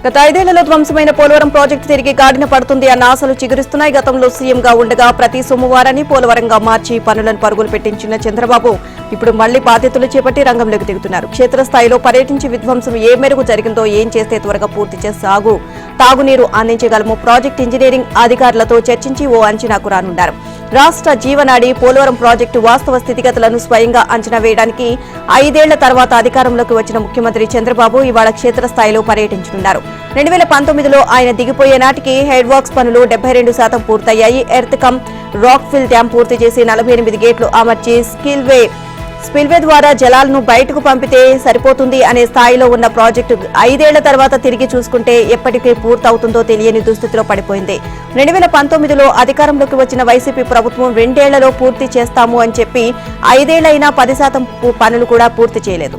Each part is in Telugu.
గత 5 ఏళ్లలో ధ్వంసమైన పోలవరం ప్రాజెక్టు తిరిగి గాడిన పడుతుంది అన్న ఆశలు చిగురిస్తున్నాయి. గతంలో సీఎంగా ఉండగా ప్రతి సోమవారాన్ని పోలవరంగా మార్చి పనులను పరుగులు పెట్టించిన చంద్రబాబు ఇప్పుడు మళ్లీ బాధ్యతలు చేపట్టి రంగంలోకి దిగుతున్నారు. క్షేత్రస్థాయిలో పర్యటించి విధ్వంసం ఏ మేరకు జరిగిందో, ఏం చేస్తే త్వరగా పూర్తి చేసి తాగునీరు అందించగలము, ప్రాజెక్టు ఇంజనీరింగ్ అధికారులతో చర్చించి ఓ అంచనాకు రానున్నారు. రాష్ట్ర జీవనాడి పోలవరం ప్రాజెక్టు వాస్తవ స్థితిగతులను స్వయంగా అంచనా వేయడానికి 5 ఏళ్ల తర్వాత అధికారంలోకి వచ్చిన ముఖ్యమంత్రి చంద్రబాబు ఇవాళ క్షేత్రస్థాయిలో పర్యటించనున్నారు. 2019లో ఆయన దిగిపోయే నాటికి హెడ్ వర్క్స్ పనులు 72% పూర్తయ్యాయి. Earth cum rock fill dam పూర్తి చేసి 48 గేట్లు అమర్చి స్పిల్వే ద్వారా జలాలను బయటకు పంపితే సరిపోతుంది అనే స్థాయిలో ఉన్న ప్రాజెక్టు 5 ఏళ్ల తర్వాత తిరిగి చూసుకుంటే ఎప్పటికీ పూర్తవుతుందో తెలియని దుస్థితిలో పడిపోయింది. 2019లో అధికారంలోకి వచ్చిన వైసీపీ ప్రభుత్వం 2 ఏళ్లలో పూర్తి చేస్తాము అని చెప్పి 5 ఏళ్లైనా 10% పనులు కూడా పూర్తి చేయలేదు.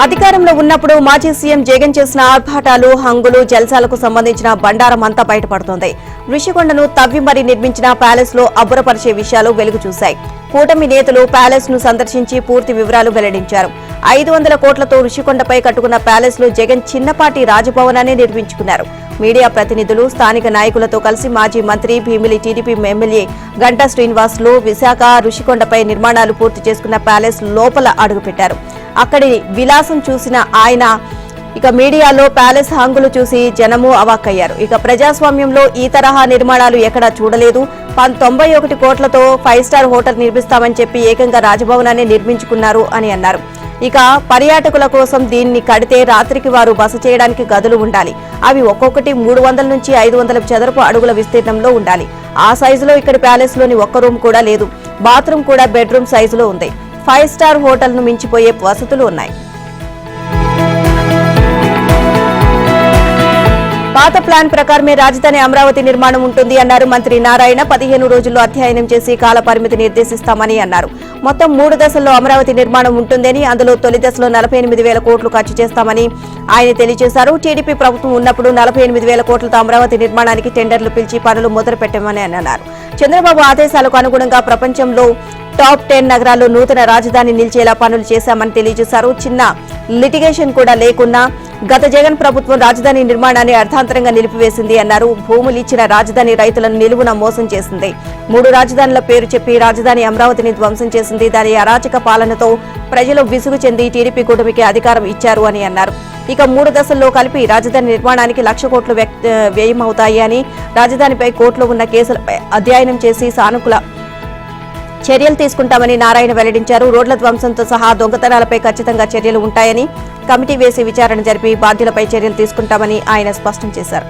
అధికారంలో ఉన్నప్పుడు మాజీ సీఎం జగన్ చేసిన ఆర్భాటాలు, హంగులు, జల్సాలకు సంబంధించిన బండారం అంతా బయటపడుతోంది. ఋషికొండను తవ్వి మరీ నిర్మించిన ప్యాలెస్ లో అబ్బురపరిచే విషయాలు వెలుగు చూశాయి. కూటమి నేతలు ప్యాలెస్ ను సందర్శించి పూర్తి వివరాలు వెల్లడించారు. 500 కోట్లతో ఋషికొండపై కట్టుకున్న ప్యాలెస్ లో జగన్ చిన్నపాటి రాజభవనాన్ని నిర్మించుకున్నారు. మీడియా ప్రతినిధులు, స్థానిక నాయకులతో కలిసి మాజీ మంత్రి, భీమిలి టీడీపీ ఎమ్మెల్యే గంటా శ్రీనివాసులు విశాఖ ఋషికొండపై నిర్మాణాలు పూర్తి చేసుకున్న ప్యాలెస్ లోపల అడుగుపెట్టారు. అక్కడి విలాసం చూసిన ఆయన ఇక మీడియాలో ప్యాలెస్ హంగులు చూసి జనము అవాక్కయ్యారు. ఇక ప్రజాస్వామ్యంలో ఈ తరహా నిర్మాణాలు ఎక్కడా చూడలేదు. 91 కోట్లతో 5 స్టార్ హోటల్ నిర్మిస్తామని చెప్పి ఏకంగా రాజభవనాన్ని నిర్మించుకున్నారు అని అన్నారు. ఇక పర్యాటకుల కోసం దీన్ని కడితే రాత్రికి వారు బస చేయడానికి గదులు ఉండాలి. అవి ఒక్కొక్కటి 300 నుంచి 500 చదరపు అడుగుల విస్తీర్ణంలో ఉండాలి. ఆ సైజులో ఇక్కడ ప్యాలెస్ లోని ఒక్క రూమ్ కూడా లేదు. బాత్రూమ్ కూడా బెడ్రూమ్ సైజులో ఉంది. 5 స్టార్ హోటల్ ను మించిపోయే వసతులు ఉన్నాయి. పాత ప్లాన్ ప్రకారమే రాజధాని అమరావతి నిర్మాణం ఉంటుంది అన్నారు మంత్రి నారాయణ. 15 రోజుల్లో అధ్యయనం చేసి కాల పరిమితి నిర్దేశిస్తామని అన్నారు. మొత్తం 3 దశల్లో అమరావతి నిర్మాణం ఉంటుందని, అందులో తొలి దశలో 48,000 కోట్లు ఖర్చు చేస్తామని ఆయన తెలియజేశారు. టీడీపీ ప్రభుత్వం ఉన్నప్పుడు 48,000 కోట్లతో అమరావతి నిర్మాణానికి టెండర్లు పిలిచి పనులు మొదలు పెట్టామని అన్నారు. చంద్రబాబు ఆదేశాలకు అనుగుణంగా ప్రపంచంలో టాప్ 10 నగరాల్లో నూతన రాజధాని నిలిచేలా పనులు చేశామని తెలియజేశారు. చిన్న లిటిగేషన్ కూడా లేకున్నా గత జగన్ ప్రభుత్వం రాజధాని నిర్మాణాన్ని అర్థాంతరంగా నిలిపివేసింది అన్నారు. భూములు ఇచ్చిన రాజధాని రైతులను నిలువున మోసం చేసింది. 3 రాజధానుల పేరు చెప్పి రాజధాని అమరావతిని ధ్వంసం చేసింది. దాని అరాచక పాలనతో ప్రజలు విసుగు చెంది టీడీపీ కూటమికి అధికారం ఇచ్చారు అని అన్నారు. ఇక 3 దశల్లో కలిపి రాజధాని నిర్మాణానికి 1,00,000 కోట్లు వ్యయమవుతాయి అని, రాజధానిపై కోర్టులో ఉన్న కేసులపై అధ్యయనం చేసి సానుకూల చర్యలు తీసుకుంటామని నారాయణ వెల్లడించారు. రోడ్ల ధ్వంసంతో సహా దొంగతనాలపై ఖచ్చితంగా చర్యలు ఉంటాయని, కమిటీ వేసి విచారణ జరిపి బాధ్యులపై చర్యలు తీసుకుంటామని ఆయన స్పష్టం చేశారు.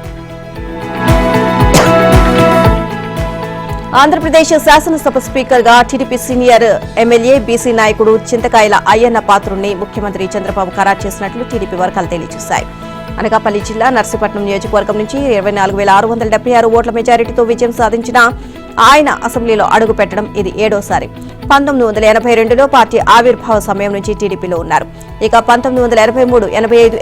ఆంధ్రప్రదేశ్ శాసనసభ స్పీకర్ గా టీడీపీ సీనియర్ ఎమ్మెల్యే బీసీ నాయకుడు చింతకాయల అయ్యన్న పాత్రుడిని ముఖ్యమంత్రి చంద్రబాబు ఖరారు చేసినట్లు టీడీపీ వర్గాలు తెలియజేశాయి. అనకాపల్లి జిల్లా నర్సీపట్నం నియోజకవర్గం నుంచి 24,676 ఓట్ల మెజారిటీతో విజయం సాధించిన ఆయన అసెంబ్లీలో అడుగుపెట్టడం ఇది 7వసారి. 1982లో పార్టీ ఆవిర్భావ సమయం నుంచి టీడీపీలో ఉన్నారు. ఇక 1983, 85,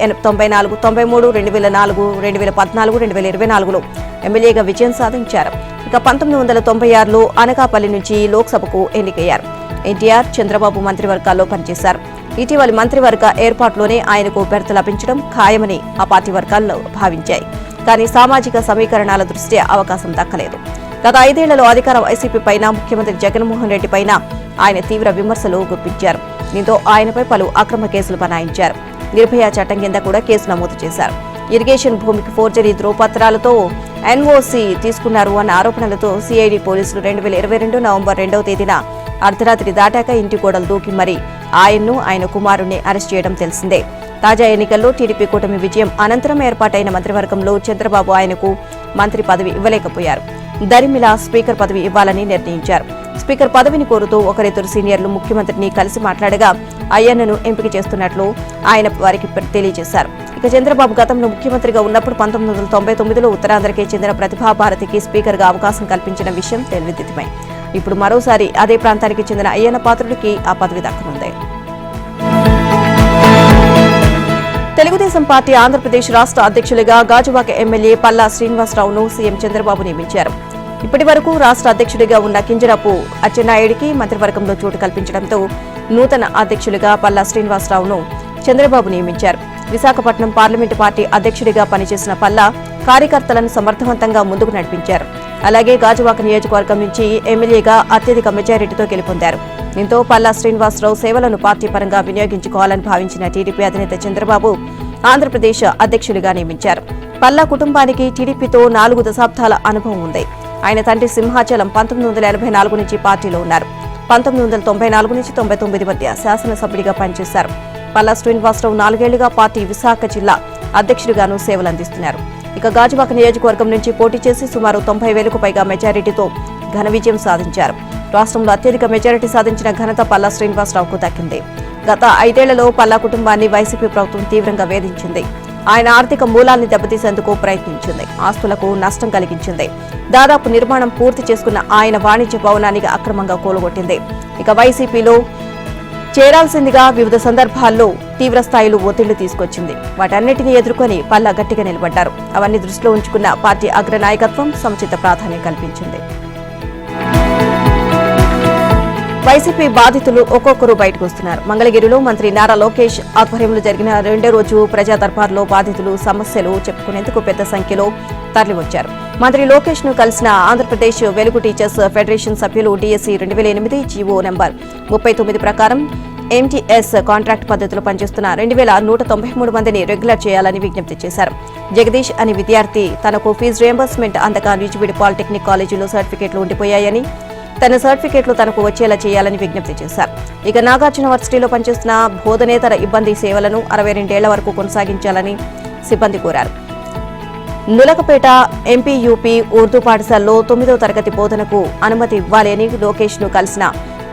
94, 93, 2004, 2014, 2024లో ఎమ్మెల్యేగా విజయం సాధించారు. ఇక 1996లో అనకాపల్లి నుంచి లోక్సభకు ఎన్నికయ్యారు. ఎన్టీఆర్, చంద్రబాబు మంత్రివర్గాల్లో పనిచేశారు. ఇటీవలి మంత్రివర్గ ఏర్పాటులోనే ఆయనకు బెర్త లభించడం ఖాయమని ఆ పార్టీ వర్గాల్లో భావించాయి. కానీ సామాజిక సమీకరణాల దృష్ట్యా అవకాశం దక్కలేదు. గత 5 ఏళ్లలో అధికార వైసీపీ పైన, ముఖ్యమంత్రి జగన్మోహన్ రెడ్డి పైన ఆయన తీవ్ర విమర్శలు గుప్పించారు. దీంతో ఆయనపై పలు అక్రమ కేసులు బనాయించారు. నిర్భయ చట్టం కింద కూడా కేసు నమోదు చేశారు. ఇరిగేషన్ భూమికి ఫోర్జరీ ధ్రువపత్రాలతో ఎన్ఓసీ తీసుకున్నారు అన్న ఆరోపణలతో సిఐడి పోలీసులు 2022 నవంబర్ 2వ తేదీన అర్ధరాత్రి దాటాక ఇంటి గోడలు దూకి మరీ ఆయన్ను, ఆయన కుమారుణ్ణి అరెస్ట్ చేయడం తెలిసిందే. తాజా ఎన్నికల్లో టీడీపీ కూటమి విజయం అనంతరం ఏర్పాటైన మంత్రివర్గంలో చంద్రబాబు ఆయనకు మంత్రి పదవి ఇవ్వలేకపోయారు. దరిమిలా స్పీకర్ పదవి ఇవ్వాలని నిర్ణయించారు. స్పీకర్ పదవిని కోరుతూ ఒకరిద్దరు సీనియర్లు ముఖ్యమంత్రిని కలిసి మాట్లాడగా అయ్యన్నను ఎంపిక చేస్తున్నట్లు ఆయన వారికి తెలియజేశారు. ఇక చంద్రబాబు గతంలో ముఖ్యమంత్రిగా ఉన్నప్పుడు 1999లో ఉత్తరాంధ్రకే చెందిన ప్రతిభాభారతికి స్పీకర్గా అవకాశం కల్పించిన విషయం తెలివిదితమే. ఇప్పుడు మరోసారి అదే ప్రాంతానికి చెందిన అయ్యన్న పాత్రుడికి ఆ పదవి దక్కనుంది. తెలుగుదేశం పార్టీ ఆంధ్రప్రదేశ్ రాష్ట్ర అధ్యక్షులుగా గాజువాక ఎమ్మెల్యే పల్లా శ్రీనివాసరావును సీఎం చంద్రబాబు నియమించారు. ఇప్పటి వరకు రాష్ట్ర అధ్యక్షుడిగా ఉన్న కింజరాపు అచ్చెన్నాయుడికి మంత్రివర్గంలో చోటు కల్పించడంతో నూతన అధ్యక్షులుగా పల్లా శ్రీనివాసరావును చంద్రబాబు నియమించారు. విశాఖపట్నం పార్లమెంటు పార్టీ అధ్యక్షుడిగా పనిచేసిన పల్లా కార్యకర్తలను సమర్థవంతంగా ముందుకు నడిపించారు. అలాగే గాజువాక నియోజకవర్గం నుంచి ఎమ్మెల్యేగా అత్యధిక మెజారిటీతో గెలుపొందారు. దీంతో పల్లా శ్రీనివాసరావు సేవలను పార్టీ పరంగా వినియోగించుకోవాలని భావించిన టీడీపీ అధినేత చంద్రబాబు ఆంధ్రప్రదేశ్ అధ్యక్షుడిగా నియమించారు. పల్లా కుటుంబానికి టీడీపీతో 4 దశాబ్దాల అనుభవం ఉంది. ఆయన తండ్రి సింహాచలం 1984 నుంచి పార్టీలో ఉన్నారు. 1994 నుంచి 99 మధ్య శాసనసభ్యుడిగా పనిచేశారు. పల్లా శ్రీనివాసరావు 4 ఏళ్లుగా పార్టీ విశాఖ జిల్లా అధ్యక్షుడిగాను సేవలందిస్తున్నారు. ఇక గాజువాక నియోజకవర్గం నుంచి పోటీ చేసి సుమారు 90,000కు పైగా మెజారిటీతో ఘన విజయం సాధించారు. రాష్ట్రంలో అత్యధిక మెజారిటీ సాధించిన ఘనత పల్లా శ్రీనివాసరావుకు దక్కింది. గత 5 ఏళ్లలో పల్లా కుటుంబాన్ని వైసీపీ ప్రభుత్వం తీవ్రంగా వేధించింది. ఆయన ఆర్థిక మూలాల్ని దెబ్బతీసేందుకు ప్రయత్నించింది. ఆస్తులకు నష్టం కలిగించింది. దాదాపు నిర్మాణం పూర్తి చేసుకున్న ఆయన వాణిజ్య భవనానికి అక్రమంగా కూలగొట్టింది. ఇక వైసీపీలో చేరాల్సిందిగా వివిధ సందర్భాల్లో తీవ్ర స్థాయిలో ఒత్తిళ్లు తీసుకొచ్చింది. వాటన్నిటినీ ఎదుర్కొని పల్లా గట్టిగా నిలబడ్డారు. అవన్నీ దృష్టిలో ఉంచుకున్న పార్టీ అగ్రనాయకత్వం సముచిత ప్రాధాన్యం కల్పించింది. వైసీపీ బాధితులు ఒక్కొక్కరు బయటకు వస్తున్నారు. మంగళగిరిలో మంత్రి నారా లోకేష్ ఆధ్వర్యంలో జరిగిన 2వ రోజు ప్రజా దర్బార్లో బాధితులు సమస్యలు చెప్పుకునేందుకు పెద్ద సంఖ్యలో తరలివచ్చారు. మంత్రి లోకేష్ ను కలిసిన ఆంధ్రప్రదేశ్ వెలుగు టీచర్స్ ఫెడరేషన్ సభ్యులు డిఎస్సి 2008 జీవో నంబర్ 39 ప్రకారం ఎంటీఎస్ కాంట్రాక్ట్ పద్ధతిలో పనిచేస్తున్న 2,193 మందిని రెగ్యులర్ చేయాలని విజ్ఞప్తి చేశారు. జగదీష్ అనే విద్యార్థి తనకు ఫీజు రియంబర్స్మెంట్ అందక నిజబిడి పాలిటెక్నిక్ కాలేజీలో సర్టిఫికెట్లు ఉండిపోయాయని, తన సర్టిఫికెట్లు తనకు వచ్చేలా చేయాలని విజ్ఞప్తి చేశారు. ఇక నాగార్జున వర్సిటీలో పనిచేస్తున్న బోధనేతర ఇబ్బంది సేవలను 62 ఏళ్ల వరకు కొనసాగించాలని సిబ్బంది కోరారు. నులకపేట ఎంపీయూపీ ఉర్దూ పాఠశాలలో 9వ తరగతి బోధనకు అనుమతి ఇవ్వాలి అని లోకేష్ ను కలిసిన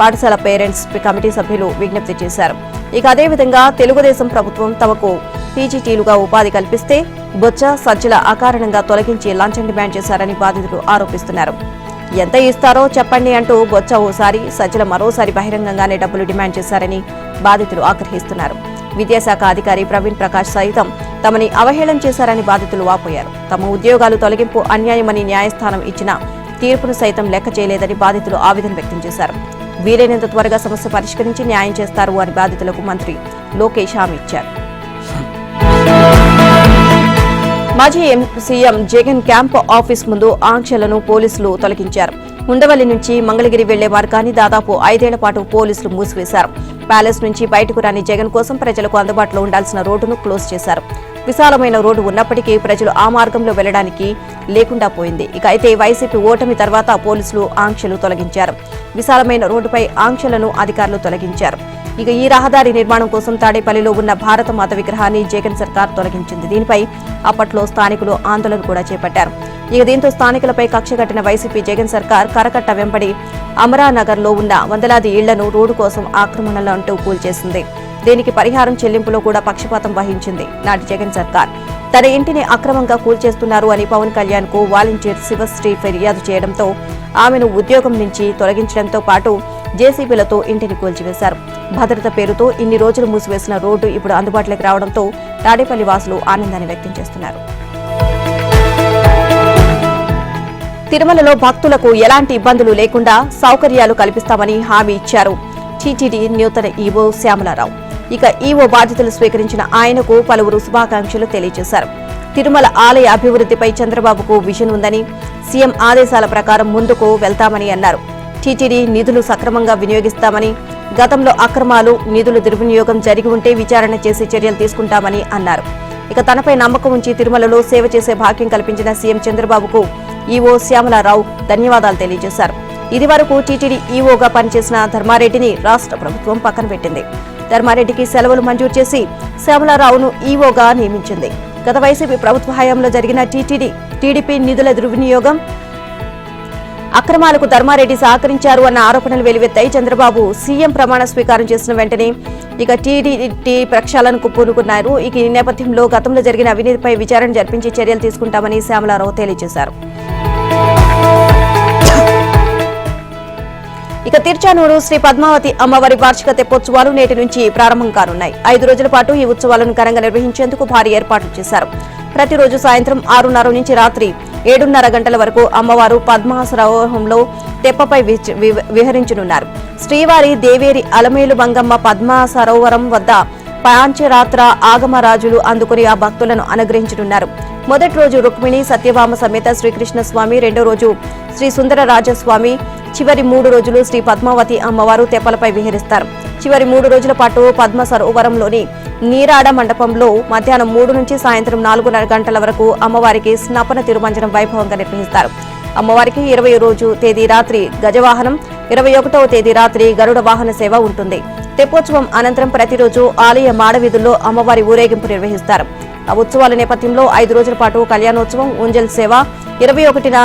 పాఠశాల పేరెంట్స్ కమిటీ సభ్యులు విజ్ఞప్తి చేశారు. ఇక అదేవిధంగా తెలుగుదేశం ప్రభుత్వం తమకు పీజీటీలుగా ఉపాధి కల్పిస్తే బొత్స సజ్జల అకారణంగా తొలగించి లంచం డిమాండ్ చేశారని బాధితులు ఆరోపిస్తున్నారు. ఎంత ఇస్తారో చెప్పండి అంటూ బొత్స ఓసారి, సజ్జల మరోసారి బహిరంగంగానే డబ్బులు డిమాండ్ చేశారని బాధితులు ఆగ్రహిస్తున్నారు. విద్యాశాఖ అధికారి ప్రవీణ్ ప్రకాష్ సైతం తమని అవహేళన చేశారని బాధితులు వాపోయారు. తమ ఉద్యోగాలు తొలగింపు అన్యాయమని న్యాయస్థానం ఇచ్చిన తీర్పును సైతం లెక్క చేయలేదని బాధితులు ఆవేదన వ్యక్తం చేశారు. వీలైనంత త్వరగా సమస్య పరిష్కరించి న్యాయం చేస్తారు అని బాధితులకు మంత్రి లోకేష్ హామీ ఇచ్చారు. మాజీ సీఎం జగన్ క్యాంపు ఆఫీస్ ముందు ఆంక్షలను పోలీసులు తొలగించారు. ఉండవల్లి నుంచి మంగళగిరి వెళ్లే మార్గాన్ని దాదాపు 5 ఏళ్ల పాటు పోలీసులు మూసివేశారు. ప్యాలెస్ నుంచి బయటకు రాని జగన్ కోసం ప్రజలకు అందుబాటులో ఉండాల్సిన రోడ్డును క్లోజ్ చేశారు. విశాలమైన రోడ్డు ఉన్నప్పటికీ ప్రజలు ఆ మార్గంలో వెళ్లడానికి లేకుండా పోయింది. ఇక అయితే వైసీపీ ఓటమి తర్వాత పోలీసులు ఆంక్షలు తొలగించారు. విశాలమైన రోడ్డుపై ఆంక్షలను అధికారులు తొలగించారు. ఇక ఈ రహదారి నిర్మాణం కోసం తాడేపల్లిలో ఉన్న భారత మాత విగ్రహాన్ని జగన్ సర్కార్ తొలగించింది. దీనిపై అప్పట్లో స్థానికులు ఆందోళన కూడా చేపట్టారు. ఇక దీంతో స్థానికులపై కక్ష కట్టిన వైసీపీ జగన్ సర్కార్ కరకట్ట వెంబడి అమరానగర్ లో ఉన్న వందలాది ఇళ్లను రోడ్డు కోసం ఆక్రమణలు అంటూ కూల్చేసింది. దీనికి పరిహారం చెల్లింపులో కూడా పక్షపాతం వహించింది నాటి జగన్ సర్కార్. తన ఇంటిని అక్రమంగా కూల్చేస్తున్నారు అని పవన్ కళ్యాణ్ కు వాలంటీర్ శివశ్రీ ఫిర్యాదు చేయడంతో ఆమెను ఉద్యోగం నుంచి తొలగించడంతో పాటు జేసీబీలతో ఇంటిని కూల్చివేశారు. భద్రత పేరుతో ఇన్ని రోజులు మూసివేసిన రోడ్డు ఇప్పుడు అందుబాటులోకి రావడంతో తాడేపల్లి వాసులు ఆనందాన్ని వ్యక్తం చేస్తున్నారు. తిరుమలలో భక్తులకు ఎలాంటి ఇబ్బందులు లేకుండా సౌకర్యాలు కల్పిస్తామని హామీ ఇచ్చారు టీటీడీ నూతన ఈవో శ్యామలారావు. ఇక ఈవో బాధ్యతలు స్వీకరించిన ఆయనకు పలువురు శుభాకాంక్షలు తెలియజేశారు. తిరుమల ఆలయ అభివృద్ధిపై చంద్రబాబుకు విజన్ ఉందని, సీఎం ఆదేశాల ప్రకారం ముందుకు వెళ్తామని అన్నారు. టీటీడీ నిధులు సక్రమంగా వినియోగిస్తామని, గతంలో అక్రమాలు, నిధులు దుర్వినియోగం జరిగి ఉంటే విచారణ చేసి చర్యలు తీసుకుంటామని అన్నారు. ఇక తనపై నమ్మకం ఉంచి తిరుమలలో సేవ చేసే భాగ్యం కల్పించిన సీఎం చంద్రబాబుకు ఈవో శ్యామలారావు ధన్యవాదాలు తెలియజేశారు. ఇదివరకు టీటీడీ ఈవోగా పనిచేసిన ధర్మారెడ్డిని రాష్ట్ర ప్రభుత్వం పక్కన పెట్టింది. ధర్మారెడ్డికి సెలవులు మంజూరు చేసి శ్యామలారావును ఈవోగా నియమించింది. గత వైసీపీ ప్రభుత్వ హయాంలో జరిగిన టీడీపీ నిధుల దుర్వినియోగం, అక్రమాలకు ధర్మారెడ్డి సహకరించారు అన్న ఆరోపణలు వెలువెత్తాయి. చంద్రబాబు సీఎం ప్రమాణ స్వీకారం చేసిన వెంటనే ఇక టీడీపీ ప్రక్షాళనకు పూనుకున్నారు. ఇక ఈ నేపథ్యంలో గతంలో జరిగిన అవినీతిపై విచారణ జరిపించి చర్యలు తీసుకుంటామని శ్యామలారావు తెలియజేశారు. ఇక తిరుచానూరు శ్రీ పద్మావతి అమ్మవారి వార్షిక తెప్పోత్సవాలు నేటి నుంచి ప్రారంభం కానున్నాయి. 5 రోజుల పాటు ఈ ఉత్సవాలను ఘనంగా నిర్వహించేందుకు భారీ ఏర్పాట్లు చేశారు. ప్రతిరోజు సాయంత్రం 6:30 నుంచి రాత్రి 7:30 గంటల వరకు అమ్మవారు పద్మాసరోహంలో తెప్పపై విహరించనున్నారు. శ్రీవారి దేవేరి అలమేలు మంగమ్మ పద్మాసరోవరం వద్ద పాంచరాత్ర ఆగమరాజులు అందుకుని ఆ భక్తులను అనుగ్రహించనున్నారు. మొదటి రోజు రుక్మిణి సత్యభామ సమేత శ్రీకృష్ణ స్వామి, రెండో రోజు శ్రీ సుందరరాజస్వామి, చివరి 3 రోజులు శ్రీ పద్మావతి అమ్మవారు తెప్పలపై విహరిస్తారు. చివరి 3 రోజుల పాటు పద్మ సరోవరంలోని నీరాడ మండపంలో మధ్యాహ్నం 3 నుంచి సాయంత్రం 4:30 గంటల వరకు అమ్మవారికి స్నపన తిరుమంజనం వైభవంగా నిర్వహిస్తారు. అమ్మవారికి 20వ రోజు తేదీ రాత్రి గజవాహనం, 21వ తేదీ రాత్రి గరుడ వాహన సేవ ఉంటుంది. తెప్పోత్సవం అనంతరం ప్రతిరోజు ఆలయ మాడవీధుల్లో అమ్మవారి ఊరేగింపు నిర్వహిస్తారు. ఆ ఉత్సవాల నేపథ్యంలో 5 రోజుల పాటు కళ్యాణోత్సవం, ఉంజల్ సేవ, 21న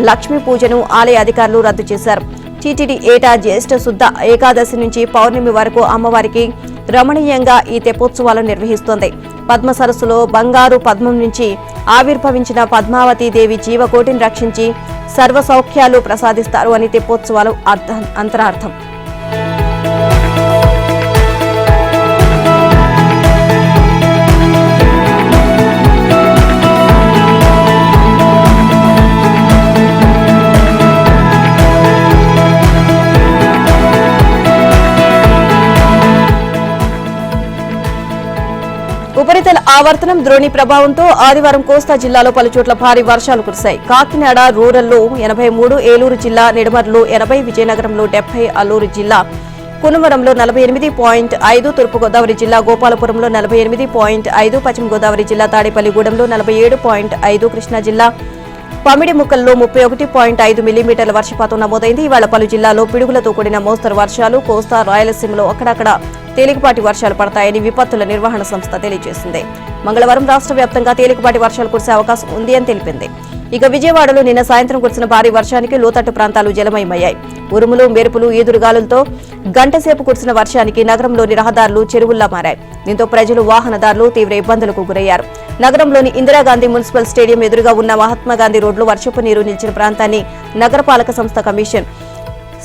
లక్ష్మీ పూజను ఆలయ అధికారులు రద్దు చేశారు. టీటీడీ ఏటా జ్యేష్ఠ శుద్ధ ఏకాదశి నుంచి పౌర్ణమి వరకు అమ్మవారికి రమణీయంగా ఈ తెప్పోత్సవాలను నిర్వహిస్తోంది. పద్మ సరస్సులో బంగారు పద్మం నుంచి ఆవిర్భవించిన పద్మావతి దేవి జీవకోటిని రక్షించి సర్వ సౌఖ్యాలు ప్రసాదిస్తారు అని తెప్పోత్సవాలు అంతరార్థం. ఉపరితల ఆవర్తనం ద్రోణి ప్రభావంతో ఆదివారం కోస్తా జిల్లాలో పలుచోట్ల భారీ వర్షాలు కురిశాయి. కాకినాడ రూరల్లో 83, ఏలూరు జిల్లా నిడమర్లో 80, విజయనగరంలో 70, అల్లూరు జిల్లా కునుమరంలో 48.5, తూర్పుగోదావరి జిల్లా గోపాలపురంలో 48.5, పశ్చిమ గోదావరి జిల్లా తాడేపల్లిగూడెంలో 47.5, కృష్ణా జిల్లా పమిడిముక్కల్లో 31.5 మిల్లీమీటర్ల వర్షపాతం నమోదైంది. ఇవాళ పలు జిల్లాల్లో పిడుగులతో కూడిన మోస్తరు వర్షాలు, కోస్తా రాయలసీమలో అక్కడక్కడ తేలికపాటి వర్షాలు పడతాయని విపత్తుల నిర్వహణ సంస్థ తెలియజేసింది. మంగళవారం రాష్ట్ర వ్యాప్తంగా తేలికపాటి వర్షాలు కురిసే అవకాశం ఉంది అని తెలిపింది. ఇక విజయవాడలో నిన్న సాయంత్రం కురిసిన భారీ వర్షానికి లోతట్టు ప్రాంతాలు జలమయమయ్యాయి. ఉరుములు, మెరుపులు, ఈదురుగాలులతో గంటసేపు కురిసిన వర్షానికి నగరంలోని రహదారులు చెరువుల్లా మారాయి. దీంతో ప్రజలు, వాహనదారులు తీవ్ర ఇబ్బందులకు గురయ్యారు. నగరంలోని ఇందిరాగాంధీ మున్సిపల్ స్టేడియం ఎదురుగా ఉన్న మహాత్మాగాంధీ రోడ్లో వర్షపు నీరు నిలిచిన ప్రాంతాన్ని నగరపాలక సంస్థ కమిషన్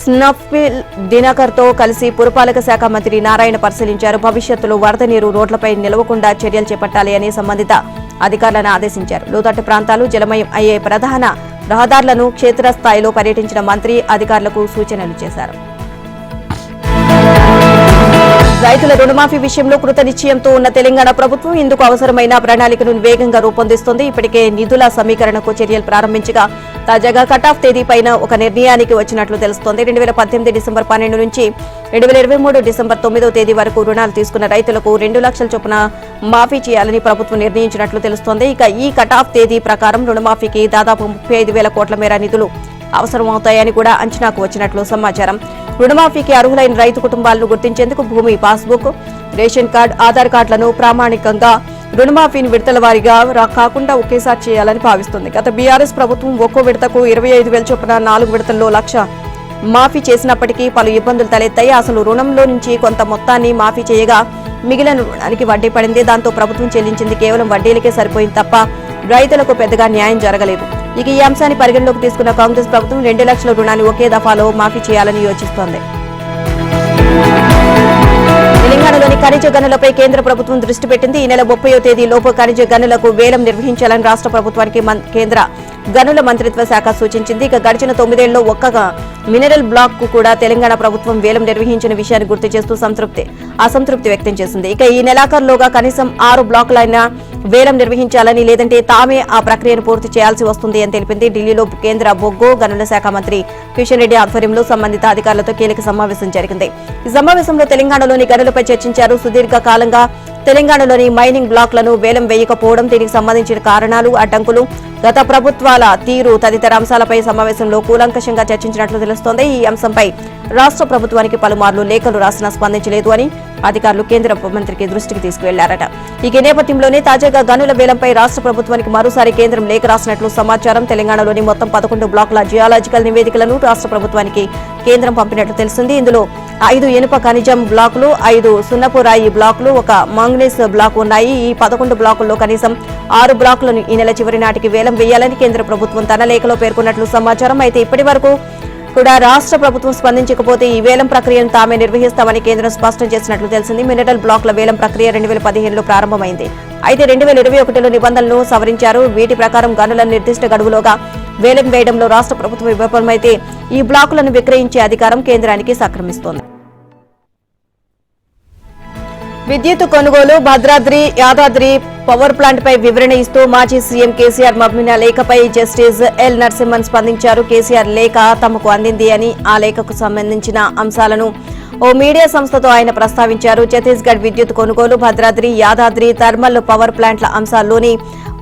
స్నఫిల్ దినకర్ తో కలిసి పురపాలక శాఖ మంత్రి నారాయణ పరిశీలించారు. భవిష్యత్తులో వరద నీరు రోడ్లపై నిలవకుండా చర్యలు చేపట్టాలి అని సంబంధిత అధికారులను ఆదేశించారు. లోతట్టు ప్రాంతాలు జలమయం అయ్యే ప్రధాన రహదారులను క్షేత్రస్థాయిలో పర్యటించిన మంత్రి అధికారులకు సూచనలు చేశారు. రైతుల రుణమాఫీ విషయంలో కృత నిశ్చయంతో ఉన్న తెలంగాణ ప్రభుత్వం ఇందుకు అవసరమైన ప్రణాళికను వేగంగా రూపొందిస్తోంది. ఇప్పటికే నిధుల సమీకరణకు చర్యలు ప్రారంభించగా తాజాగా కటాఫ్ తేదీపైన ఒక నిర్ణయానికి వచ్చినట్లు తెలుస్తోంది. 2018 డిసెంబర్ 12 నుంచి 2023 డిసెంబర్ 9వ తేదీ వరకు రుణాలు తీసుకున్న రైతులకు 2 లక్షల చొప్పున మాఫీ చేయాలని ప్రభుత్వం నిర్ణయించినట్లు తెలుస్తోంది. ఇక ఈ కటాఫ్ తేదీ ప్రకారం రుణమాఫీకి దాదాపు 35,000 కోట్ల మేర నిధులు అవసరమవుతాయని కూడా అంచనాకు వచ్చినట్లు సమాచారం. రుణమాఫీకి అర్హులైన రైతు కుటుంబాలను గుర్తించేందుకు భూమి, పాస్బుక్, రేషన్ కార్డు, ఆధార్ కార్డులను ప్రామాణికంగా రుణమాఫీని విడతల వారీగా కాకుండా ఒకేసారి చేయాలని భావిస్తుంది. గత బీఆర్ఎస్ ప్రభుత్వం ఒక్కో విడతకు 25,000 చొప్పున 4 విడతల్లో 1,00,000 మాఫీ చేసినప్పటికీ పలు ఇబ్బందులు తలెత్తాయి. అసలు రుణంలో నుంచి కొంత మొత్తాన్ని మాఫీ చేయగా మిగిలిన రుణానికి వడ్డీ పడింది. దాంతో ప్రభుత్వం చెల్లించింది కేవలం వడ్డీలకే సరిపోయింది తప్ప రైతులకు పెద్దగా న్యాయం జరగలేదు. ఇక ఈ అంశాన్ని పరిగణలోకి తీసుకున్న కాంగ్రెస్ ప్రభుత్వం 2 లక్షల రుణాన్ని ఒకే దఫాలో మాఫీ చేయాలని యోచిస్తోంది. తెలంగాణలోని ఖనిజ గనులపై కేంద్ర ప్రభుత్వం దృష్టి పెట్టింది. ఈ నెల 30వ తేదీలోపు ఖనిజ గనులకు వేలం నిర్వహించాలని రాష్ట్ర ప్రభుత్వానికి కేంద్ర గనుల మంత్రిత్వ శాఖ సూచించింది. ఇక గడిచిన 9 ఏళ్లలో ఒక్క మినరల్ బ్లాక్ కు కూడా తెలంగాణ ప్రభుత్వం వేలం నిర్వహించిన విషయాన్ని గుర్తు చేస్తూ అసంతృప్తి వ్యక్తం చేసింది. ఇక ఈ నెలాఖరులోగా కనీసం 6 బ్లాకులైనా వేలం నిర్వహించాలని, లేదంటే తామే ఆ ప్రక్రియను పూర్తి చేయాల్సి వస్తుంది అని తెలిపింది. ఢిల్లీలో కేంద్ర బొగ్గు గనుల శాఖ మంత్రి కిషన్ రెడ్డి ఆధ్వర్యంలో సంబంధిత అధికారులతో కీలక సమావేశం జరిగింది. ఈ సమావేశంలో తెలంగాణలోని గనులపై చర్చించారు. సుదీర్ఘ కాలంగా తెలంగాణలోని మైనింగ్ బ్లాక్లను వేలం వేయకపోవడం, దీనికి సంబంధించిన కారణాలు, అడ్డంకులు, గత ప్రభుత్వాల తీరు తదితర అంశాలపై సమావేశంలో కూలంకషంగా చర్చించినట్లు తెలుస్తోంది. ఈ అంశంపై రాష్ట్ర ప్రభుత్వానికి పలుమార్లు లేఖలు రాసినా స్పందించలేదు అని అధికారులు కేంద్ర మంత్రికి దృష్టికి తీసుకువెళ్లారట. ఈ నేపథ్యంలోనే తాజాగా గనుల వేలంపై రాష్ట్ర ప్రభుత్వానికి మరోసారి కేంద్రం లేఖ రాసినట్లు సమాచారం. తెలంగాణలోని మొత్తం 11 బ్లాకుల జియాలజికల్ నివేదికలను రాష్ట్ర ప్రభుత్వానికి కేంద్రం పంపినట్లు తెలిసింది. ఇందులో 5 ఇనుప ఖనిజం బ్లాకులు, 5 సున్నపు రాయి బ్లాకులు, 1 మాంగనీస్ బ్లాక్ ఉన్నాయి. ఈ 11 బ్లాకుల్లో కనీసం 6 బ్లాకులను ఈ నెల చివరి నాటికి వేలం వేయాలని కేంద్ర ప్రభుత్వం తన లేఖలో పేర్కొన్నట్లు సమాచారం. అయితే ఇప్పటి వరకు కూడా రాష్ట్ర ప్రభుత్వం స్పందించకపోతే ఈ వేలం ప్రక్రియను తామే నిర్వహిస్తామని కేంద్రం స్పష్టం చేసినట్లు తెలిసింది. మినరల్ బ్లాకుల వేలం ప్రక్రియ 2015లో ప్రారంభమైంది. అయితే 2021లో నిబంధనలను సవరించారు. వీటి ప్రకారం గనులను నిర్దిష్ట గడువులోగా వేలం వేయడంలో రాష్ట్ర ప్రభుత్వం విఫలమైతే ఈ బ్లాకులను విక్రయించే అధికారం కేంద్రానికి సంక్రమిస్తోంది. విద్యుత్ కొనుగోలు భద్రాద్రి యాదాద్రి పవర్ ప్లాంట్ పై వివరణ ఇస్తూ మాజీ సీఎం కేసీఆర్ పంపిన లేఖపై జస్టిస్ ఎల్ నరసింహన్ స్పందించారు. కేసీఆర్ లేఖ తమకు అందింది అని ఆ లేఖకు సంబంధించిన అంశాలను ఓ మీడియా సంస్థతో ఆయన ప్రస్తావించారు. ఛత్తీస్గఢ్ విద్యుత్ కొనుగోలు భద్రాద్రి యాదాద్రి థర్మల్ పవర్ ప్లాంట్ల అంశాల్లోని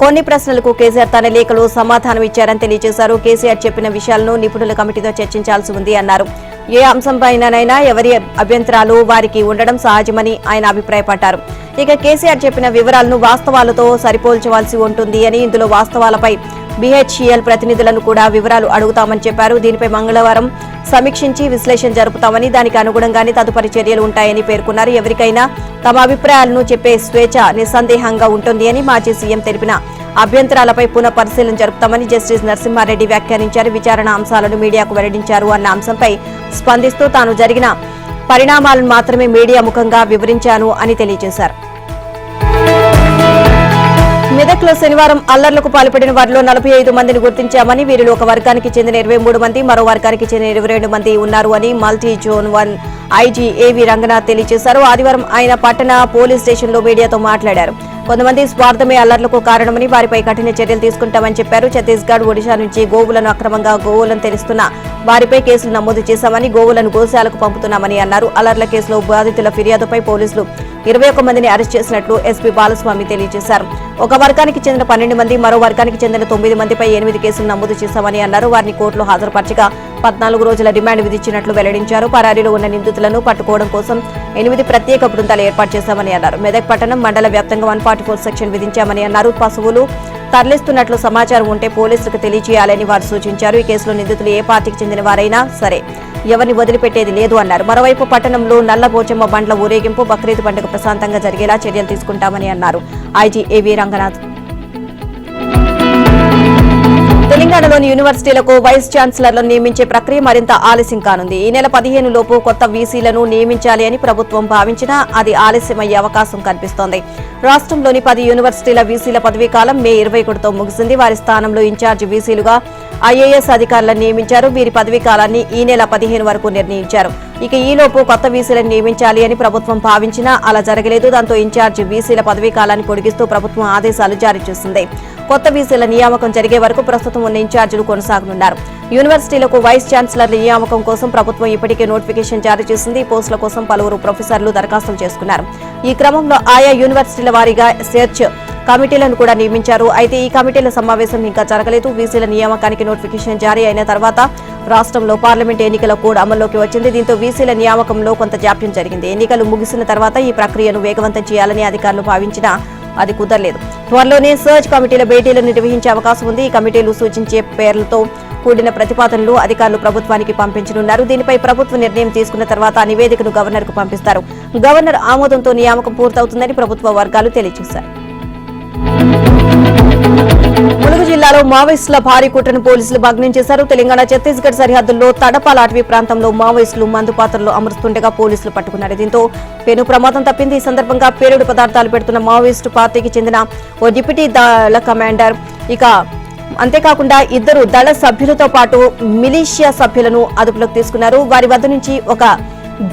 కొన్ని ప్రశ్నలకు కేసీఆర్ తన లేఖలో సమాధానం ఇచ్చారని తెలియజేశారు. కేసీఆర్ చెప్పిన విషయాలను నిపుణుల కమిటీతో చర్చించాల్సి ఉంది అన్నారు. ఏ అంశంపైనైనా ఎవరి అభ్యంతరాలు వారికి ఉండడం సహజమని ఆయన అభిప్రాయపడ్డారు. ఇక కేసీఆర్ చెప్పిన వివరాలను వాస్తవాలతో సరిపోల్చవలసి ఉంటుంది అని, ఇందులో వాస్తవాలపై బీహెచ్ఈఎల్ ప్రతినిధులను కూడా వివరాలు అడుగుతామని చెప్పారు. దీనిపై మంగళవారం సమీక్షించి విశ్లేషణ జరుపుతామని, దానికి అనుగుణంగానే తదుపరి చర్యలు ఉంటాయని పేర్కొన్నారు. ఎవరికైనా తమ అభిప్రాయాలను చెప్పే స్వేచ్ఛ నిస్సందేహంగా ఉంటుంది అని మాజీ సీఎం తెలిపిన అభ్యంతరాలపై పునః పరిశీలన జరుపుతామని జస్టిస్ నరసింహారెడ్డి వ్యాఖ్యానించారు. విచారణ అంశాలను మీడియాకు వెల్లడించారు అన్న అంశంపై స్పందిస్తూ తాను జరిగిన పరిణామాలను మాత్రమే మీడియా ముఖంగా వివరించాను అని తెలియజేశారు. మెదక్లో శనివారం అల్లర్లకు పాల్పడిన వారిలో 45 మందిని గుర్తించామని, వీరిలో ఒక వర్గానికి చెందిన 23 మంది, మరో వర్గానికి చెందిన 22 మంది ఉన్నారు అని మల్టీ జోన్ 1 ఐజీ ఏవి రంగనాథ్ తెలియజేశారు. ఆదివారం ఆయన పట్టణ పోలీస్ స్టేషన్లో మీడియాతో మాట్లాడారు. కొంతమంది స్వార్థమే అల్లర్లకు కారణమని, వారిపై కఠిన చర్యలు తీసుకుంటామని చెప్పారు. ఛత్తీస్గఢ్, ఒడిశా నుంచి గోవులను అక్రమంగా గోవులను తెరుస్తున్న వారిపై కేసులు నమోదు చేశామని, గోవులను గోశాలకు పంపుతున్నామని అన్నారు. అల్లర్ల కేసులో బాధితుల ఫిర్యాదుపై పోలీసులు 21 మందిని అరెస్ట్ చేసినట్లు ఎస్పీ బాలస్వామి తెలియజేశారు. ఒక వర్గానికి చెందిన 12 మంది, మరో వర్గానికి చెందిన 9 మందిపై 8 కేసులు నమోదు చేశామని అన్నారు. వారిని కోర్టులో హాజరుపరచగా 14 రోజుల రిమాండ్ విధించినట్లు వెల్లడించారు. పరారీలో ఉన్న నిందితులను పట్టుకోవడం కోసం 8 ప్రత్యేక బృందాలు ఏర్పాటు చేశామని అన్నారు. మెదక్ పట్టణం మండల వ్యాప్తంగా 144 సెక్షన్ విధించామని అన్నారు. పశువులు తరలిస్తున్నట్లు సమాచారం ఉంటే పోలీసులకు తెలియజేయాలని వారు సూచించారు. ఈ కేసులో నిందితులు ఏ పార్టీకి చెందిన వారైనా సరే ఎవరిని వదిలిపెట్టేది లేదు అన్నారు. మరోవైపు పట్టణంలో నల్లబోచమ్మ బండ్ల ఊరేగింపు, బక్రీద్ పండుగ ప్రశాంతంగా జరిగేలా చర్యలు తీసుకుంటామని అన్నారు ఐజీ ఏవి రంగనాథ్. తెలంగాణలోని యూనివర్సిటీలకు వైస్ ఛాన్సలర్లను నియమించే ప్రక్రియ మరింత ఆలస్యం కానుంది. ఈ నెల 15 లోపు కొత్త వీసీలను నియమించాలి అని ప్రభుత్వం భావించినా అది ఆలస్యమయ్యే అవకాశం కనిపిస్తోంది. రాష్ట్రంలోని 10 యూనివర్సిటీల వీసీల పదవీ కాలం మే 21తో ముగిసింది. వారి స్థానంలో ఇన్ఛార్జ్ వీసీలుగా ఐఏఎస్ అధికారులను నియమించారు. వీరి పదవీ కాలాన్ని ఈ నెల 15 వరకు నిర్ణయించారు. ఇక ఈలోపు కొత్త వీసీలను నియమించాలి అని ప్రభుత్వం భావించినా అలా జరగలేదు. దాంతో ఇన్ఛార్జ్ వీసీల పదవీ కాలాన్ని పొడిగిస్తూ ప్రభుత్వం ఆదేశాలు జారీ చేసింది. కొత్త వీసీల నియామకం జరిగే వరకు ప్రస్తుతం ఉన్న ఇన్ఛార్జీలు కొనసాగనున్నారు. యూనివర్సిటీలకు వైస్ ఛాన్సలర్ల నియామకం కోసం ప్రభుత్వం ఇప్పటికే నోటిఫికేషన్ జారీ చేసింది. ఈ పోస్టుల కోసం పలువురు ప్రొఫెసర్లు దరఖాస్తులు చేసుకున్నారు. ఈ క్రమంలో ఆయా యూనివర్సిటీల వారీగా సెర్చ్ కమిటీలను కూడా నియమించారు. అయితే ఈ కమిటీల సమావేశం ఇంకా జరగలేదు. వీసీల నియామకానికి నోటిఫికేషన్ జారీ అయిన తర్వాత రాష్ట్రంలో పార్లమెంట్ ఎన్నికల కోడ్ అమల్లోకి వచ్చింది. దీంతో వీసీల నియామకంలో కొంత జాప్యం జరిగింది. ఎన్నికలు ముగిసిన తర్వాత ఈ ప్రక్రియను వేగవంతం చేయాలని అధికారులు భావించినా అది కుదరలేదు. త్వరలోనే సర్చ్ కమిటీల భేటీలు నిర్వహించే అవకాశం ఉంది. ఈ కమిటీలు సూచించే పేర్లతో కూడిన ప్రతిపాదనలు అధికారులు ప్రభుత్వానికి పంపించనున్నారు. దీనిపై ప్రభుత్వం నిర్ణయం తీసుకున్న తర్వాత నివేదికను గవర్నర్కు పంపిస్తారు. గవర్నర్ ఆమోదంతో నియామకం పూర్తవుతుందని ప్రభుత్వ వర్గాలు తెలియజేశారు. ములుగు జిల్లాలో మావోయిస్టుల భారీ కుట్రను పోలీసులు భగ్నం చేశారు. తెలంగాణ ఛత్తీస్గఢ్ సరిహద్దుల్లో తడపాల అటవీ ప్రాంతంలో మావోయిస్టులు మందు పాత్రలు అమరుస్తుండగా పోలీసులు పట్టుకున్నారు. దీంతో పెను ప్రమాదం తప్పింది. ఈ సందర్భంగా పేలుడు పదార్థాలు పెడుతున్న మావోయిస్టు పార్టీకి చెందిన ఓ డిప్యూటీ దళ కమాండర్, ఇక అంతేకాకుండా 2 దళ సభ్యులతో పాటు మిలీషియా సభ్యులను అదుపులోకి తీసుకున్నారు. వారి వద్ద నుంచి ఒక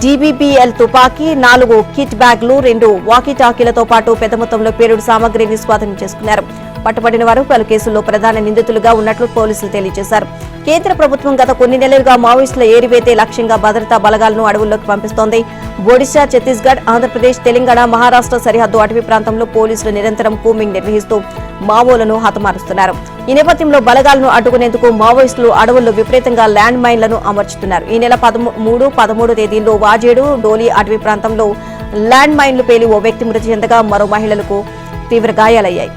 డీబీబీఎల్ తుపాకీ, 4 కిట్ బ్యాగ్లు, 2 వాకీటాకీలతో పాటు పెద్ద మొత్తంలో పేలుడు సామగ్రిని స్వాధీనం చేసుకున్నారు. పట్టుబడిన వారు పలు కేసుల్లో ప్రధాన నిందితులుగా ఉన్నట్లు పోలీసులు తెలియజేశారు. కేంద్ర ప్రభుత్వం గత కొన్ని నెలలుగా మావోయిస్టుల ఏరివేతే లక్ష్యంగా భద్రతా బలగాలను అడవుల్లోకి పంపిస్తోంది. ఒడిశా, ఛత్తీస్గఢ్, ఆంధ్రప్రదేశ్, తెలంగాణ, మహారాష్ట్ర సరిహద్దు అటవీ ప్రాంతంలో పోలీసులు నిరంతరం కూంబింగ్ నిర్వహిస్తూ మావోలను హతమారుస్తున్నారు. ఈ నేపథ్యంలో బలగాలను అడ్డుకునేందుకు మావోయిస్టులు అడవుల్లో విపరీతంగా ల్యాండ్ మైన్లను అమర్చుతున్నారు. ఈ నెల 13, 14 తేదీల్లో వాజేడు, డోలి అటవీ ప్రాంతంలో ల్యాండ్ మైన్లు పేలి ఓ వ్యక్తి మృతి చెందగా మరో మహిళలకు తీవ్ర గాయాలయ్యాయి.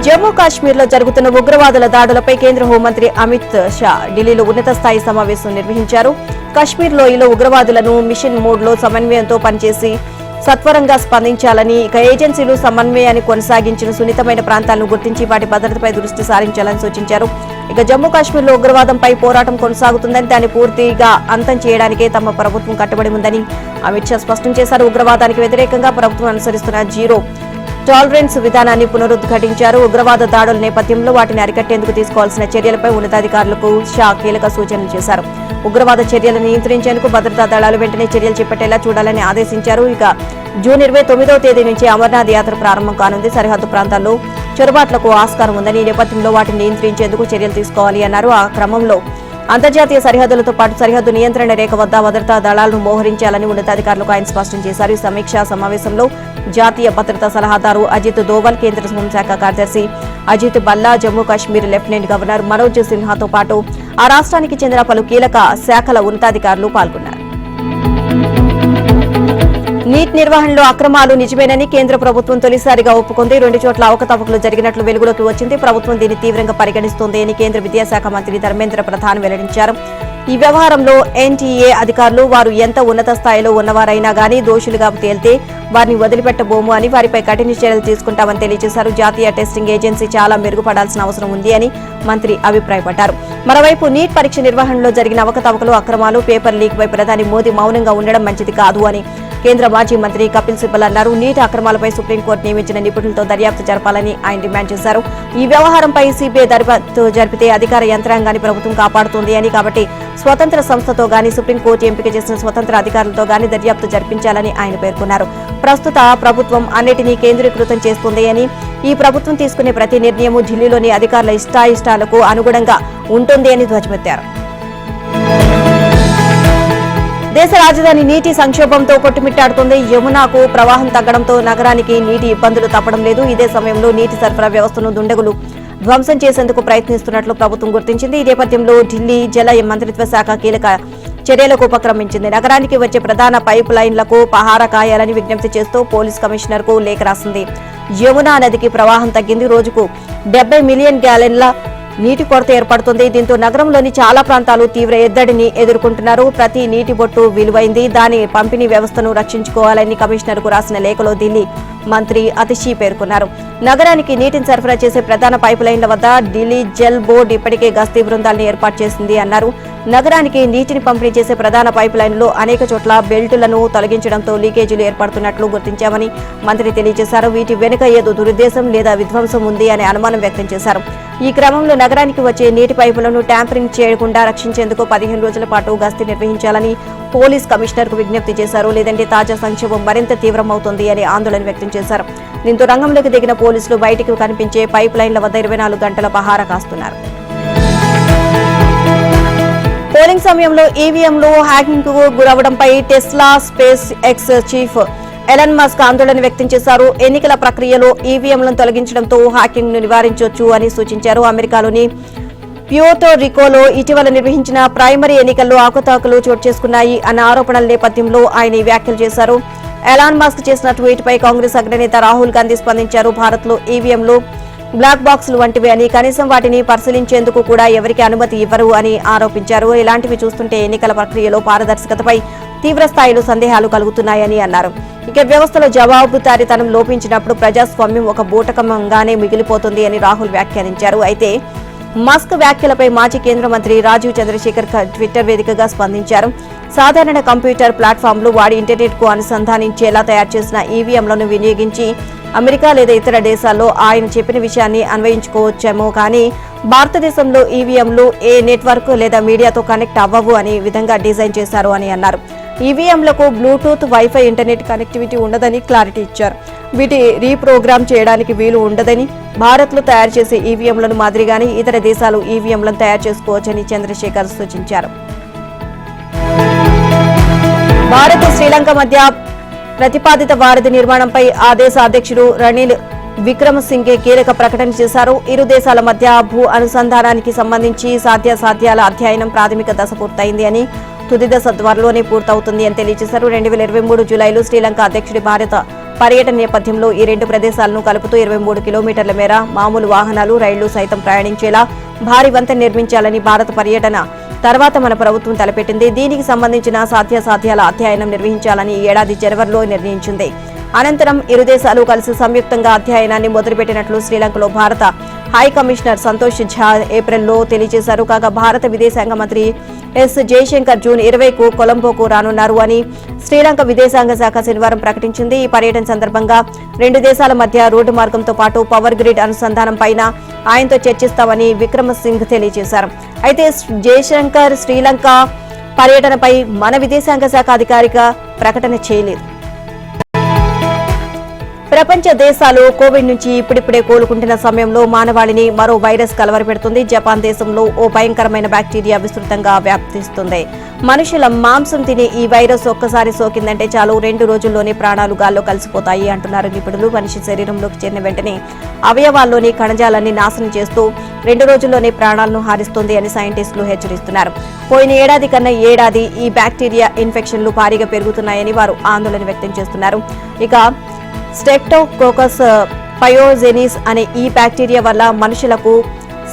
జమ్మూ కాశ్మీర్లో జరుగుతున్న ఉగ్రవాదుల దాడులపై కేంద్ర హోంమంత్రి అమిత్ షా ఢిల్లీలో ఉన్నత స్థాయి సమావేశం నిర్వహించారు. కశ్మీర్ లోయలో ఉగ్రవాదులను మిషన్ మోడ్లో సమన్వయంతో పనిచేసి సత్వరంగా స్పందించాలని, ఇక ఏజెన్సీలు సమన్వయాన్ని కొనసాగించిన సున్నితమైన ప్రాంతాలను గుర్తించి వాటి భద్రతపై దృష్టి సారించాలని సూచించారు. ఇక జమ్మూ కాశ్మీర్లో ఉగ్రవాదంపై పోరాటం కొనసాగుతుందని, దాన్ని పూర్తిగా అంతం చేయడానికే తమ ప్రభుత్వం కట్టుబడి ఉందని అమిత్ షా స్పష్టం చేశారు. ఉగ్రవాదానికి వ్యతిరేకంగా ప్రభుత్వం అనుసరిస్తున్న జీరో టాలరెన్స్ విధానాన్ని పునరుద్ఘాటించారు. ఉగ్రవాద దాడుల నేపథ్యంలో వాటిని అరికట్టేందుకు తీసుకోవాల్సిన చర్యలపై ఉన్నతాధికారులకు షా కీలక సూచనలు చేశారు. ఉగ్రవాద చర్యలను నియంత్రించేందుకు భద్రతా దళాలు వెంటనే చర్యలు చేపట్టేలా చూడాలని ఆదేశించారు. ఇక జూన్ 29వ తేదీ నుంచి అమర్నాథ్ యాత్ర ప్రారంభం కానుంది. సరిహద్దు ప్రాంతాల్లో చొరబాట్లకు ఆస్కారం ఉందని, ఈ నేపథ్యంలో వాటిని నియంత్రించేందుకు చర్యలు తీసుకోవాలి అన్నారు. ఆ క్రమంలో అంతర్జాతీయ సరిహద్దులతో పాటు సరిహద్దు నియంత్రణ రేఖ వద్ద భద్రతా దళాలను మోహరించాలని ఉన్నతాధికారులకు ఆయన స్పష్టం చేశారు. ఈ సమీక్షా సమావేశంలో జాతీయ భద్రతా సలహాదారు అజిత్ దోవల్, కేంద్ర హోంశాఖ కార్యదర్శి అజిత్ బల్లా, జమ్మూ కాశ్మీర్ లెఫ్టినెంట్ గవర్నర్ మనోజ్ సిన్హాతో పాటు ఆ రాష్ట్రానికి చెందిన పలు కీలక శాఖల ఉన్నతాధికారులు పాల్గొన్నారు. నీట్ నిర్వహణలో అక్రమాలు నిజమేనని కేంద్ర ప్రభుత్వం తొలిసారిగా ఒప్పుకుంది. 2 చోట్ల అవకతవకలు జరిగినట్లు వెలుగులోకి వచ్చింది. ప్రభుత్వం దీన్ని తీవ్రంగా పరిగణిస్తోంది అని కేంద్ర విద్యాశాఖ మంత్రి ధర్మేంద్ర ప్రధాన్ వెల్లడించారు. ఈ వ్యవహారంలో ఎన్టీఏ అధికారులు వారు ఎంత ఉన్నత స్థాయిలో ఉన్నవారైనా గానీ దోషులుగా తేలితే వారిని వదిలిపెట్టబోము అని, వారిపై కఠిన చర్యలు తీసుకుంటామని తెలియజేశారు. జాతీయ టెస్టింగ్ ఏజెన్సీ చాలా మెరుగుపడాల్సిన అవసరం ఉంది అని మంత్రి అభిప్రాయపడ్డారు. మరోవైపు నీట్ పరీక్ష నిర్వహణలో జరిగిన అవకతవకలు, అక్రమాలు, పేపర్ లీక్ పై ప్రధాని మోదీ మౌనంగా ఉండడం మంచిది కాదు అని కేంద్ర మాజీ మంత్రి కపిల్ సిబ్బల్ అన్నారు. నీట్ అక్రమాలపై సుప్రీంకోర్టు నియమించిన నిపుణులతో దర్యాప్తు జరపాలని ఆయన డిమాండ్ చేశారు. ఈ వ్యవహారంపై సీబీఐ దర్యాప్తు జరిపితే అధికార యంత్రాంగాన్ని ప్రభుత్వం కాపాడుతుంది అని, కాబట్టి స్వతంత్ర సంస్థతో గానీ సుప్రీంకోర్టు ఎంపిక చేసిన స్వతంత్ర అధికారులతో గానీ దర్యాప్తు జరిపించాలని ఆయన పేర్కొన్నారు. ప్రస్తుత ప్రభుత్వం అన్నిటినీ కేంద్రీకృతం చేస్తుంది అని, ఈ ప్రభుత్వం తీసుకునే ప్రతి నిర్ణయము ఢిల్లీలోని అధికారుల ఇష్టాయిష్టాలకు అనుగుణంగా ఉంటుంది అని ధ్వజమెత్తారు. దేశ రాజధాని నీటి సంక్షోభంతో కొట్టుమిట్టాడుతుంది. యమునాకు ప్రవాహం తగ్గడంతో నగరానికి నీటి ఇబ్బందులు తప్పడం లేదు. ఇదే సమయంలో నీటి సరఫరా వ్యవస్థను దుండగులు ధ్వంసం చేసేందుకు ప్రయత్నిస్తున్నట్లు ప్రభుత్వం గుర్తించింది. ఈ నేపథ్యంలో ఢిల్లీ జల మంత్రిత్వ శాఖ కీలక చర్యలకు ఉపక్రమించింది. నగరానికి వచ్చే ప్రధాన పైప్ లైన్లకు పహారా కాయాలని విజ్ఞప్తి చేస్తూ పోలీస్ కమిషనర్ కు లేఖ రాసింది. యమునా నదికి ప్రవాహం తగ్గింది. రోజుకు 70 మిలియన్ గ్యాలన్ల నీటి కొరత ఏర్పడుతుంది. దీంతో నగరంలోని చాలా ప్రాంతాలు తీవ్ర ఎద్దడిని ఎదుర్కొంటున్నారు. ప్రతి నీటి బొట్టు విలువైంది. దాని పంపిణీ వ్యవస్థను రక్షించుకోవాలని కమిషనర్ కు రాసిన లేఖలో ఢిల్లీ మంత్రి అతిషి పేర్కొన్నారు. నగరానికి నీటిని సరఫరా చేసే ప్రధాన పైపు లైన్ల వద్ద ఢిల్లీ జల్ బోర్డు ఇప్పటికే గస్తీ బృందాలను ఏర్పాటు చేసింది అన్నారు. నగరానికి నీటిని పంపిణీ చేసే ప్రధాన పైపు లైన్లో అనేక చోట్ల బెల్టులను తొలగించడంతో లీకేజీలు ఏర్పడుతున్నట్లు గుర్తించామని మంత్రి తెలియజేశారు. వీటి వెనుక ఏదో దురుద్దేశం లేదా విధ్వంసం ఉంది అనే అనుమానం వ్యక్తం చేశారు. ఈ క్రమంలో నగరానికి వచ్చే నీటి పైపులను ట్యాంపరింగ్ చేయకుండా రక్షించేందుకు 15 రోజుల పాటు గస్తీ నిర్వహించాలని పోలీస్ కమిషనర్ కు విజ్ఞప్తి చేశారు. లేదంటే తాజా సంక్షోభం మరింత తీవ్రమవుతుంది అని ఆందోళన వ్యక్తం చేశారు. దీంతో రంగంలోకి దిగిన పోలీసులు బయటికి కనిపించే పైప్ లైన్ల వద్ద 24 గంటల పహారా కాస్తున్నారు. పోలింగ్ సమయంలో ఈవీఎంలు హ్యాకింగ్ కు గురవడంపై Tesla SpaceX chief Elon Musk ఆందోళన వ్యక్తం చేశారు. ఎన్నికల ప్రక్రియలో ఈవీఎంలను తొలగించడంతో హ్యాకింగ్ ను నివారించవచ్చు అని సూచించారు. అమెరికాలోని ప్యూర్టో రికోలో ఇటీవల నిర్వహించిన ప్రైమరీ ఎన్నికల్లో అవకతవకలు చోటు చేసుకున్నాయి అన్న ఆరోపణల నేపథ్యంలో ఆయన ఈ వ్యాఖ్యలు చేశారు. ఎలాన్ మస్క్ చేసిన ట్వీట్ పై కాంగ్రెస్ అగ్రనేత రాహుల్ గాంధీ స్పందించారు. భారత్లో ఈవీఎంలు బ్లాక్ బాక్సులు వంటివి అని, కనీసం వాటిని పరిశీలించేందుకు కూడా ఎవరికి అనుమతి ఇవ్వరు అని ఆరోపించారు. ఇలాంటివి చూస్తుంటే ఎన్నికల ప్రక్రియలో పారదర్శకతపై తీవ్ర స్థాయిలో సందేహాలు కలుగుతున్నాయని అన్నారు. ఇక వ్యవస్థలో జవాబుదారీతనం లోపించినప్పుడు ప్రజాస్వామ్యం ఒక బూటకంగానే మిగిలిపోతుంది అని రాహుల్ వ్యాఖ్యానించారు. అయితే మస్క్ వ్యాఖ్యలపై మాజీ కేంద్ర మంత్రి రాజీవ్ చంద్రశేఖర్ ట్విట్టర్ వేదికగా స్పందించారు. సాధారణ కంప్యూటర్ ప్లాట్ఫామ్లు వాడి ఇంటర్నెట్ కు అనుసంధానించేలా తయారు చేసిన ఈవీఎంలను వినియోగించి అమెరికా లేదా ఇతర దేశాల్లో ఆయన చెప్పిన విషయాన్ని అన్వయించుకోవచ్చేమో, కానీ భారతదేశంలో ఈవీఎంలు ఏ నెట్వర్క్ లేదా మీడియాతో కనెక్ట్ అవ్వవు అని విధంగా డిజైన్ చేశారు అని అన్నారు. ఈవీఎంలకు బ్లూటూత్, వైఫై, ఇంటర్నెట్ కనెక్టివిటీ ఉండదని క్లారిటీ ఇచ్చారు. వీటి రీప్రోగ్రామ్ చేయడానికి వీలు ఉండదని, భారత్లో తయారు చేసే ఈవీఎంలను మాదిరిగానే ఇతర దేశాలు ఈవీఎంలను తయారు చేసుకోవచ్చని చంద్రశేఖర్ సూచించారు. భారత్ శ్రీలంక మధ్య ప్రతిపాదిత వారధి నిర్మాణంపై ఆ దేశ అధ్యక్షుడు రనిల్ విక్రమసింఘే కీలక ప్రకటన చేశారు. ఇరు దేశాల మధ్య భూ అనుసంధానానికి సంబంధించి సాధ్యాసాధ్యాల అధ్యయనం ప్రాథమిక దశ పూర్తయింది అని, తుది దశ త్వరలోనే పూర్తవుతుంది అని తెలియజేశారు. 2023 జూలైలో శ్రీలంక అధ్యక్షుడి భారత పర్యటన నేపథ్యంలో ఈ రెండు ప్రదేశాలను కలుపుతూ 23 కిలోమీటర్ల మేర మామూలు వాహనాలు, రైళ్లు సైతం ప్రయాణించేలా భారీ వంతెన నిర్మించాలని భారత పర్యటన తర్వాత మన ప్రభుత్వం తలపెట్టింది. దీనికి సంబంధించిన సాధ్యాసాధ్యాల అధ్యయనం నిర్వహించాలని ఈ ఏడాది జనవరిలో నిర్ణయించింది. అనంతరం ఇరు దేశాలు కలిసి సంయుక్తంగా అధ్యయనాన్ని మొదలుపెట్టినట్లు శ్రీలంకలో భారత హై కమిషనర్ సంతోష్ ఝా ఏప్రిల్లో తెలియజేశారు. కాగా భారత విదేశాంగ మంత్రి ఎస్ జయశంకర్ జూన్ 20కు కొలంబోకు రానున్నారు అని శ్రీలంక విదేశాంగ శాఖ శనివారం ప్రకటించింది. ఈ పర్యటన సందర్భంగా రెండు దేశాల మధ్య రోడ్డు మార్గంతో పాటు పవర్ గ్రిడ్ అనుసంధానం పైన ఆయనతో చర్చిస్తామని విక్రమసింగ్ తెలియజేశారు. అయితే జయశంకర్ శ్రీలంక పర్యటనపై మన విదేశాంగ శాఖ అధికారిక ప్రకటన చేయలేదు. ప్రపంచ దేశాలు కోవిడ్ నుంచి ఇప్పుడిప్పుడే కోలుకుంటున్న సమయంలో మానవాళిని మరో వైరస్ కలవరపెడుతుంది. జపాన్ దేశంలో ఓ భయంకరమైన బ్యాక్టీరియా విస్తృతంగా వ్యాప్తిస్తుంది. మనుషుల మాంసం తినే ఈ వైరస్ ఒక్కసారి సోకిందంటే చాలు 2 రోజుల్లోనే ప్రాణాలు గాల్లో కలిసిపోతాయి అంటున్నారు నిపుణులు. మనిషి శరీరంలోకి చేరిన వెంటనే అవయవాల్లోని కణజాలాన్ని నాశనం చేస్తూ 2 రోజుల్లోనే ప్రాణాలను హారిస్తుంది అని సైంటిస్టులు హెచ్చరిస్తున్నారు. పోయిన ఏడాది కన్నా ఏడాది ఈ బ్యాక్టీరియా ఇన్ఫెక్షన్లు భారీగా పెరుగుతున్నాయని వారు ఆందోళన వ్యక్తం చేస్తున్నారు. ఇక స్టెప్టోకోకస్ పయోజెనిస్ అనే ఈ బ్యాక్టీరియా వల్ల మనుషులకు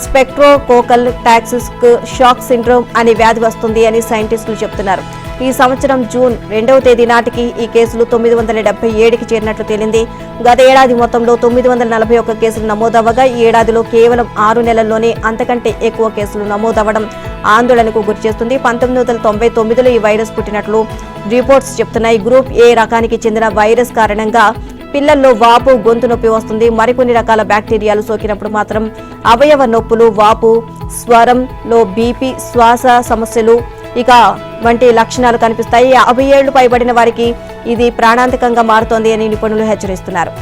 స్పెక్ట్రోకోకల్ టాక్సిస్ షాక్ సిండ్రోమ్ అనే వ్యాధి వస్తుంది అని సైంటిస్టులు చెబుతున్నారు. ఈ సంవత్సరం జూన్ 2వ తేదీ నాటికి ఈ కేసులు 977కి చేరినట్లు తేలింది. గత ఏడాది మొత్తంలో 941 కేసులు నమోదవ్వగా ఈ ఏడాదిలో కేవలం 6 నెలల్లోనే అంతకంటే ఎక్కువ కేసులు నమోదవ్వడం ఆందోళనకు గురిచేస్తుంది. 1999లో ఈ వైరస్ పుట్టినట్లు రిపోర్ట్స్ చెబుతున్నాయి. గ్రూప్ ఏ రకానికి చెందిన వైరస్ కారణంగా పిల్లల్లో వాపు, గొంతు నొప్పి వస్తుంది. మరికొన్ని రకాల బ్యాక్టీరియాలు సోకినప్పుడు మాత్రం అవయవ నొప్పులు, వాపు, స్వరంలో బీపీ, శ్వాస సమస్యలు వంటి లక్షణాలు కనిపిస్తాయి. 50 ఏళ్లు పైబడిన వారికి ఇది ప్రాణాంతకంగా మారుతోంది అని నిపుణులు హెచ్చరిస్తున్నారు.